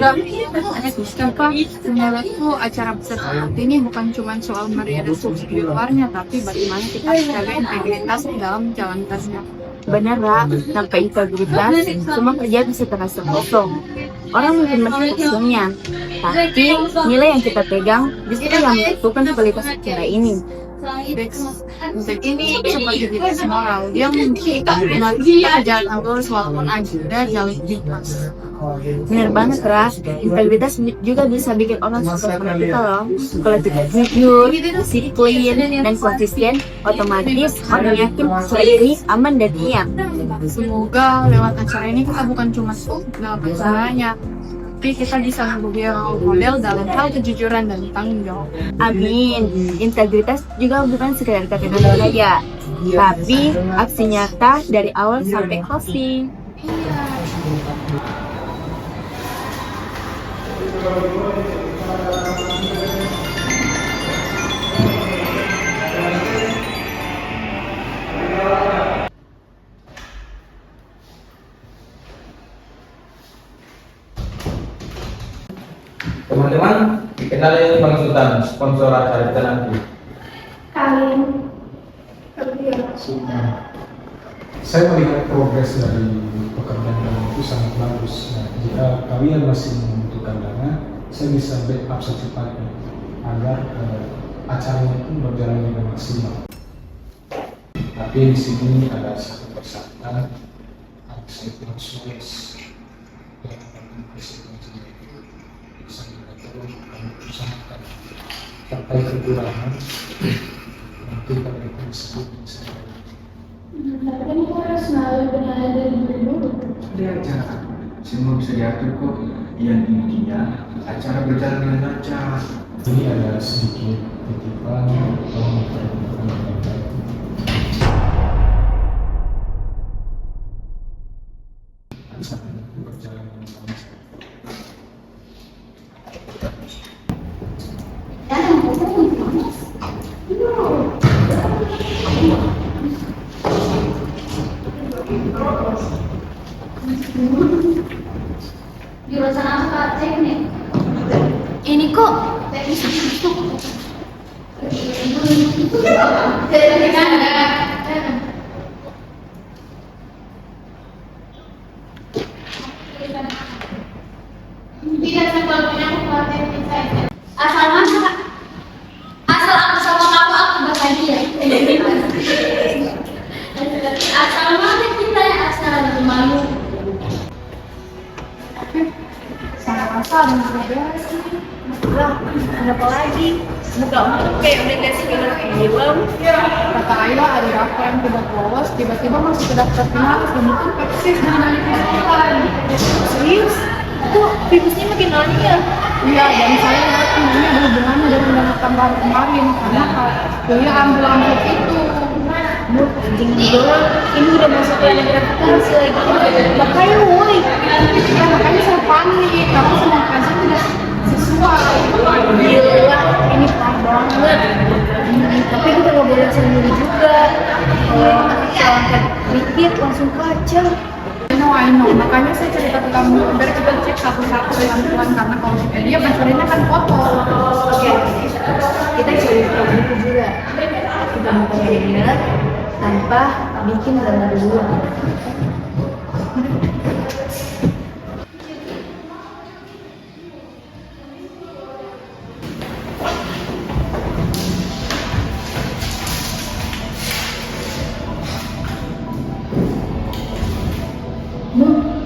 Udah, kenapa menurutku acara besar seperti ini bukan cuma soal meriah dan sukses di luarnya, tapi bagaimana kita menjaga integritas dalam menjalankannya. Benar, Ra. Tanpa integritas, semua kerja bisa terasa kosong. Orang mungkin masih hasilnya, tapi nilai yang kita pegang justru yang menentukan kualitas acara ini. Integritas moral yang benar kita jalan lurus walaupun agenda jauh bebas. Benar banget, Ra. Integritas juga bisa bikin orang suka sama kita loh. Kalau kita jujur, disiplin, dan konsisten, otomatis orang yakin acara ini aman dan diam. Semoga lewat acara ini kita bukan cuma dalam acaranya, tapi kita bisa menjadi role model dalam hal kejujuran dan tanggung jawab. Amin. Integritas juga bukan sekedar kata-kata saja, tapi aksi nyata dari awal sampai closing. Teman-teman, kenalin Bang Sultan, sponsor acara kita nanti. Saya melihat progres dari pekerjaan kalian itu sangat bagus. Nah, jika kalian masih membutuhkan dana, saya bisa backup secepatnya agar acaranya itu berjalan dengan maksimal. Tapi di sini ada satu persatuan, persatuan Suez yang akan konsekuensinya itu bisa kita turun usahakan terkait kekurangan nanti pada itu disebut misalnya. Tapi kan itu harus melalui penilaian dari dulu. Dia acara semua bisa diatur kok. Yang intinya acara berjalan dengan lancar. Ini ada sedikit titipan tolong diperhatikan dengan baik. Acara ini berjalan dengan lancar. Jurusan apa teknik? Ini kok teknik masuk. Teknik Anda. Tidak sampai punya aku teknik saya. Asal mana, Kak? Asal aku sama kamu aku berbagi ya. Asal mana kita ya, asal malu. Asal dan beres nih. Lah, kenapa lagi? Muka kamu kayak udah kasih film. Kata Ayla ada daftar yang tidak lolos, tiba-tiba masuk ke daftar finalis dan itu persis dengan festival. Serius? Kok virusnya makin aneh ya? Iya, dan saya yakin ini ada hubungannya dengan dana tambahan kemarin karena kuliah ambil itu. Duh, jangan didorong. Ini udah masuk ke gratifikasi lagi. Makanya woi. Ya, makanya saya panik, karena semua kajian tidak sesuai. Gila, ini parah banget. Tapi kita nggak boleh sendiri juga. Kalau salah dikit langsung kacau. I know. Makanya saya cerita ke kamu, biar kita cek satu-satu pelan-pelan karena kalau dia pencuriannya kan foto. Oke, kita cari buku juga. Kita mau benar tanpa bikin drama dulu.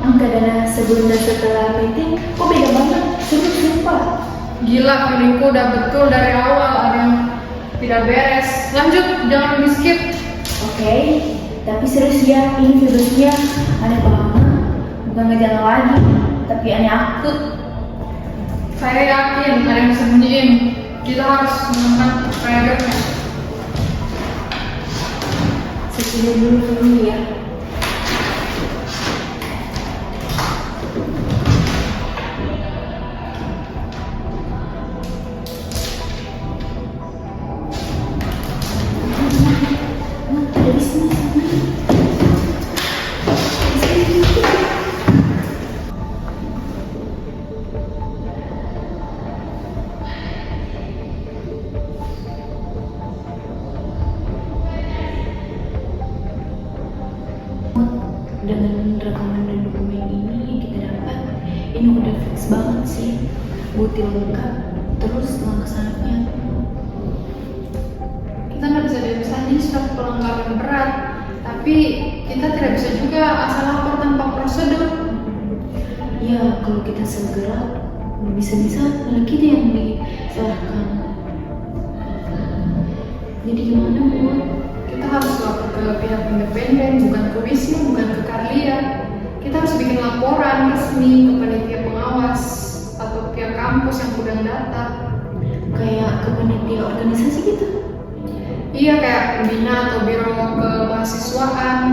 Angka dana sebelum dan setelah meeting kok beda banget, sumpah. Gila, feelingku udah betul dari awal ada yang tidak beres. Lanjut, jangan di skip. Oke, tapi serius ya, ini virusnya aneh banget. Bukan ngejala lagi, tapi aneh akut. Saya yakin ada yang disembunyiin. Kita harus menemukan triggernya. Sesudah dulu ya. stres banget sih. Butuh lengkap, terus laksananya. Kita nggak bisa dipisah, ini sudah pelanggaran berat. Tapi kita tidak bisa juga asal lapor tanpa prosedur. Ya, kalau kita segera, bisa-bisa malah kita yang disalahkan. Jadi gimana, Bu? Kita harus lapor ke pihak independen, bukan ke Wisnu, bukan ke Karlia. Kita harus bikin laporan resmi ke panitia pengawas atau pihak kampus yang pegang data. Kayak ke panitia organisasi gitu. Iya, kayak pembina atau biro kemahasiswaan.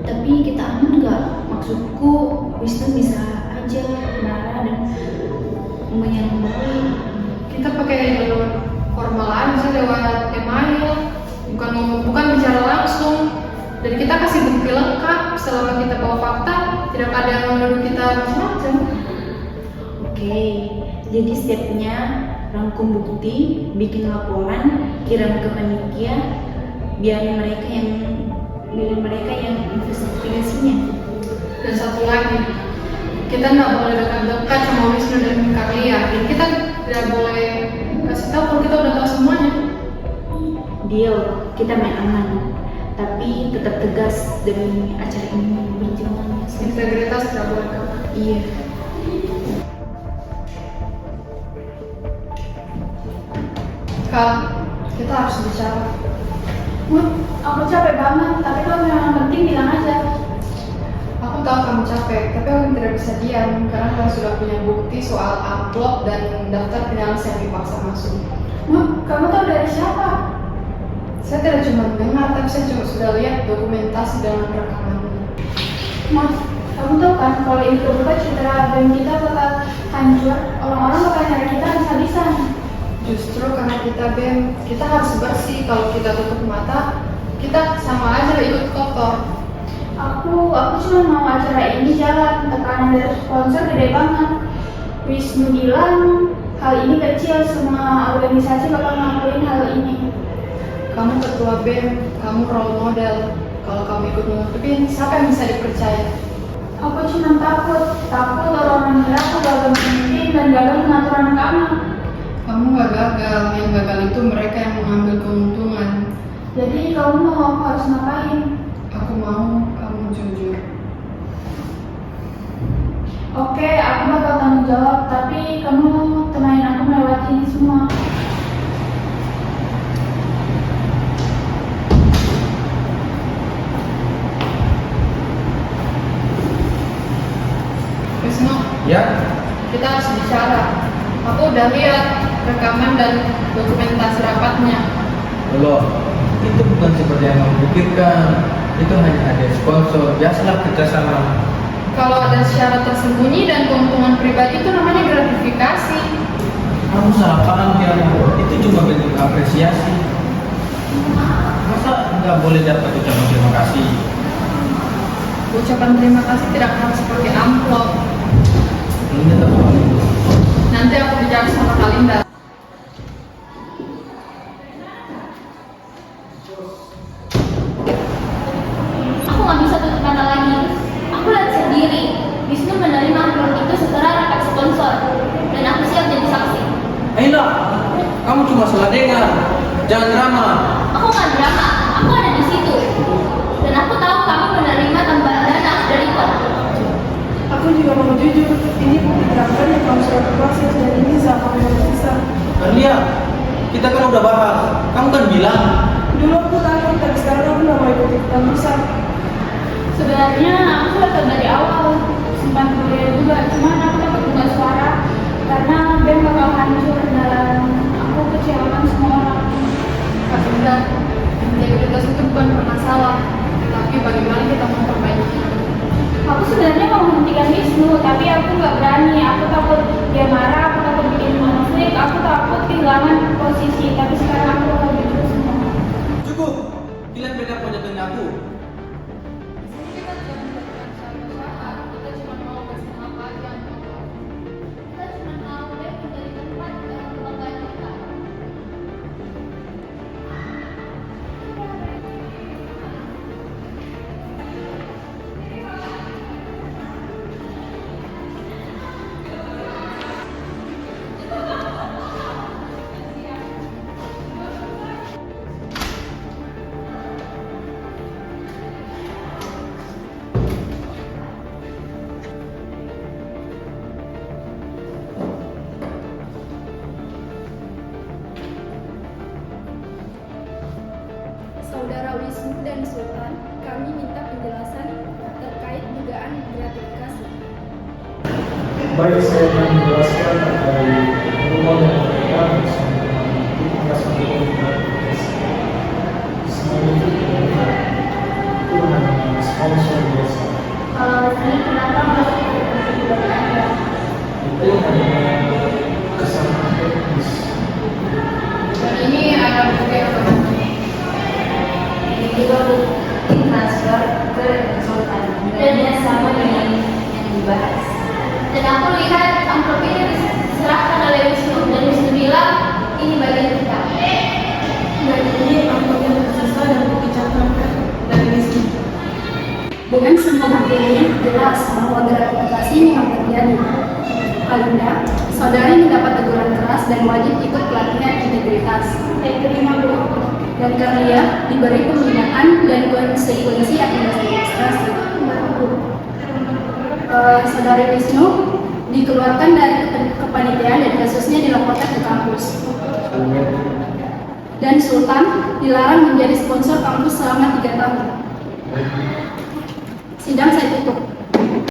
Tapi kita aman nggak? Maksudku, Wisnu bisa aja marah dan menyerang balik. Kita pakai jalur formal aja lewat email, bukan bicara langsung. Dan kita kasih bukti lengkap. Selama kita bawa fakta, tidak ada yang menuduh kita macam-macam. Oke, jadi stepnya rangkum bukti, bikin laporan, kirim ke panitia, biarin mereka yang investigasinya. Dan satu lagi, kita nggak boleh dekat-dekat sama Wisnu dan Karlia. Dan kita tidak boleh kasih tahu kalau kita udah tahu semuanya. Deal, kita main aman, tapi tetap tegas demi acara ini berjalan. Integritas tidak boleh kalah. Iya. Kak, kita harus bicara. Aku capek banget, tapi kalau memang penting bilang aja. Aku tahu kamu capek, tapi aku tidak bisa diam karena kamu sudah punya bukti soal amplop dan daftar finalis yang dipaksa masuk. Kamu tahu dari siapa? Saya tidak cuma mendengar, tapi saya juga sudah lihat dokumentasi dengan rekamannya. Mas, kamu tahu kan kalau ini kebuka citra BEM kita bakal hancur, orang-orang bakal nyari kita bisa-bisa. Justru karena kita BEM, kita harus bersih. Kalau kita tutup mata, kita sama aja ikut kotor. Aku cuma mau acara ini jalan, tekanan dari sponsor gede banget. Wisnu bilang hal ini kecil, semua organisasi bakal ngelakuin hal ini. Kamu ketua BEM, kamu role model. Kalau kamu ikut menutupin, siapa yang bisa dipercaya? Aku cuma takut orang mengira aku gagal memimpin dan gagal mengatur anak-anak. Kamu gak gagal, yang gagal itu mereka yang mengambil keuntungan. Jadi kamu mau aku harus ngapain? Aku mau kamu jujur. Oke, aku bakal tanggung jawab, tapi kamu temenin aku melewati ini semua. Wisnu, Ya, kita harus bicara. Aku udah lihat rekaman dan dokumentasi rapatnya. loh, itu bukan seperti yang kamu pikirkan. Itu hanya ada sponsor, biasalah kerjasama. Kalau ada syarat tersembunyi dan keuntungan pribadi itu namanya gratifikasi. Kamu salah paham ya, itu cuma bentuk apresiasi. Masa nggak boleh dapat ucapan terima kasih? Ucapan terima kasih tidak harus seperti amplop. Ini tetap Nanti aku bicara sama Kalinda. Aku nggak bisa tutup mata lagi. Aku lihat sendiri, Wisnu menerima amplop itu setelah rapat sponsor, dan aku siap jadi saksi. Ayolah, kamu cuma salah dengar. Jangan drama. Aku nggak drama, aku ada di situ, dan aku tahu kamu menerima tambahan dana dari kau. Aku juga mau jujur, ini bukti terakhir yang kamu sudah proses dan ini saat kamu bisa. Karlia, kita kan udah bahas. Kamu kan bilang. Dulu aku takut, tapi sekarang aku gak mau ikut ikutan bisa. Sebenarnya aku sudah tahu dari awal, simpan kuliah juga, cuman aku takut buka suara karena BEM bakal hancur dan aku kecewakan semua orang. Kalinda, integritas itu bukan masalah, tapi bagaimana kita memperbaiki. Aku sebenarnya mau menghentikan Wisnu, tapi aku nggak berani. Aku takut dia marah, aku takut bikin konflik, aku takut kehilangan posisi. Tapi sekarang aku bakal jujur semua. Cukup. Kalian beda proyekin aku. Kita cuma mau bersama aja. Kita cuma mau BEM menjadi tempat kebanggaan kita. Saudara Wisnu dan Sultan, kami minta penjelasan terkait dugaan gratifikasi. Baik, saya akan menjelaskan terkait rumah dan mereka bersama itu merasa gratifikasi. Semua itu hanya sponsor biasa. Kalau ini kenapa masuk ke Anda? Itu hanya kesalahan teknis. Dan ini ada bukti apa? Ini juga bukti transfer ke konsultan dan yang sama dengan yang dibahas. Dan aku lihat amplop ini diserahkan oleh Wisnu dan Wisnu bilang ini bagian kita. Dan ini amplop yang tersisa dan bukti catatan dari Wisnu. Dengan semua bukti ini jelas bahwa gratifikasi memang terjadi. Palinda, saudari mendapat teguran keras dan wajib ikut pelatihan integritas. Terima Bu. Dan Karlia diberi pembinaan dan konsekuensi administrasi. Saudari Wisnu dikeluarkan dari kepanitiaan dan kasusnya dilaporkan ke kampus. Dan Sultan dilarang menjadi sponsor kampus selama 3 tahun. Sidang saya tutup.